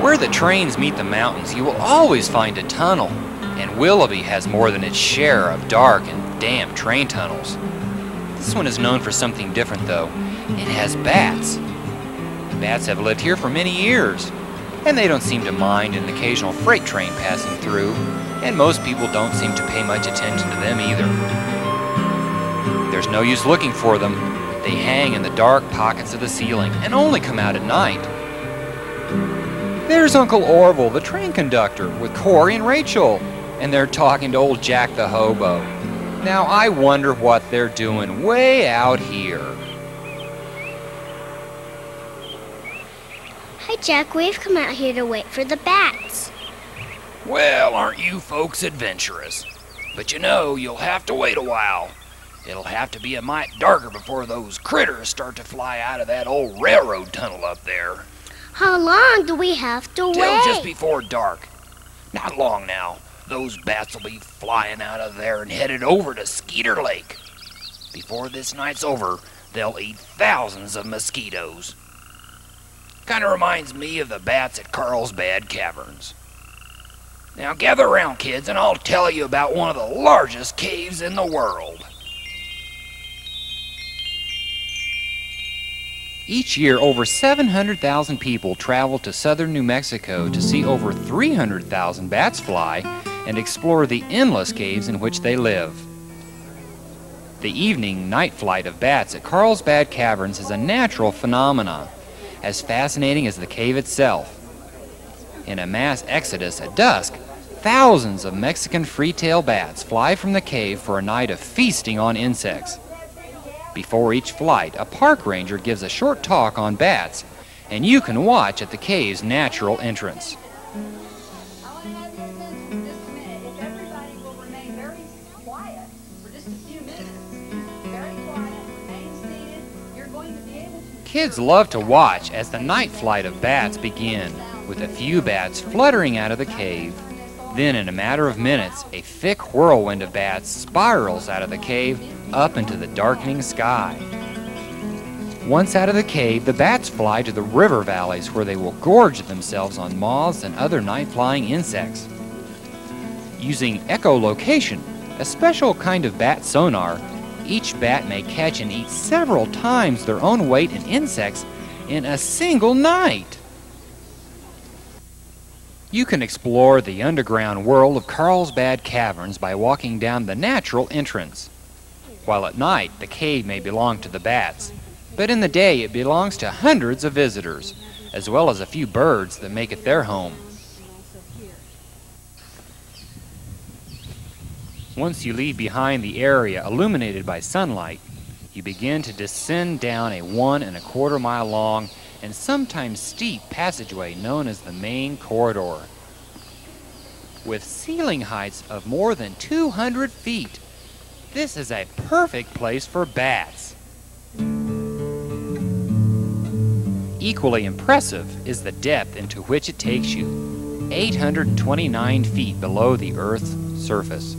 Where the trains meet the mountains, you will always find a tunnel, and Willoughby has more than its share of dark and damp train tunnels. This one is known for something different, though. It has bats. Bats have lived here for many years, and they don't seem to mind an occasional freight train passing through, and most people don't seem to pay much attention to them either. There's no use looking for them. They hang in the dark pockets of the ceiling and only come out at night. There's Uncle Orville, the train conductor, with Corey and Rachel, and they're talking to old Jack the hobo. Now I wonder what they're doing way out here. Hi, Jack. We've come out here to wait for the bats. Well, aren't you folks adventurous? But you know, you'll have to wait a while. It'll have to be a mite darker before those critters start to fly out of that old railroad tunnel up there. How long do we have to wait? Till just before dark. Not long now. Those bats will be flying out of there and headed over to Skeeter Lake. Before this night's over, they'll eat thousands of mosquitoes. Kind of reminds me of the bats at Carlsbad Caverns. Now gather around, kids, and I'll tell you about one of the largest caves in the world. Each year, over 700,000 people travel to southern New Mexico to see over 300,000 bats fly and explore the endless caves in which they live. The evening night flight of bats at Carlsbad Caverns is a natural phenomenon, as fascinating as the cave itself. In a mass exodus at dusk, thousands of Mexican free-tail bats fly from the cave for a night of feasting on insects. Before each flight, a park ranger gives a short talk on bats, and you can watch at the cave's natural entrance. Kids love to watch as the night flight of bats begin, with a few bats fluttering out of the cave. Then, in a matter of minutes, a thick whirlwind of bats spirals out of the cave up into the darkening sky. Once out of the cave, the bats fly to the river valleys where they will gorge themselves on moths and other night-flying insects. Using echolocation, a special kind of bat sonar, each bat may catch and eat several times their own weight in insects in a single night. You can explore the underground world of Carlsbad Caverns by walking down the natural entrance. While at night, the cave may belong to the bats, but in the day it belongs to hundreds of visitors, as well as a few birds that make it their home. Once you leave behind the area illuminated by sunlight, you begin to descend down a 1¼ mile long and sometimes steep passageway known as the main corridor. With ceiling heights of more than 200 feet, this is a perfect place for bats. Equally impressive is the depth into which it takes you, 829 feet below the Earth's surface.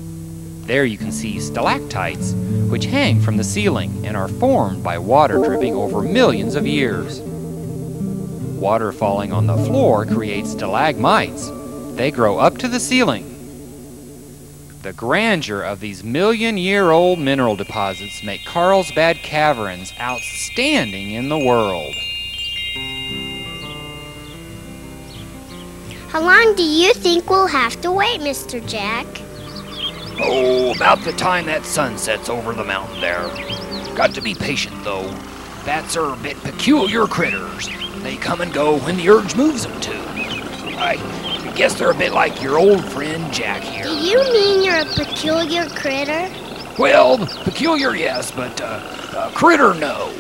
There you can see stalactites, which hang from the ceiling and are formed by water dripping over millions of years. Water falling on the floor creates stalagmites. They grow up to the ceiling. The grandeur of these million-year-old mineral deposits make Carlsbad Caverns outstanding in the world. How long do you think we'll have to wait, Mr. Jack? Oh, about the time that sun sets over the mountain there. Got to be patient, though. Bats are a bit peculiar critters. They come and go when the urge moves them to. I guess they're a bit like your old friend Jack here. Do you mean you're a peculiar critter? Well, peculiar, yes, but critter, no.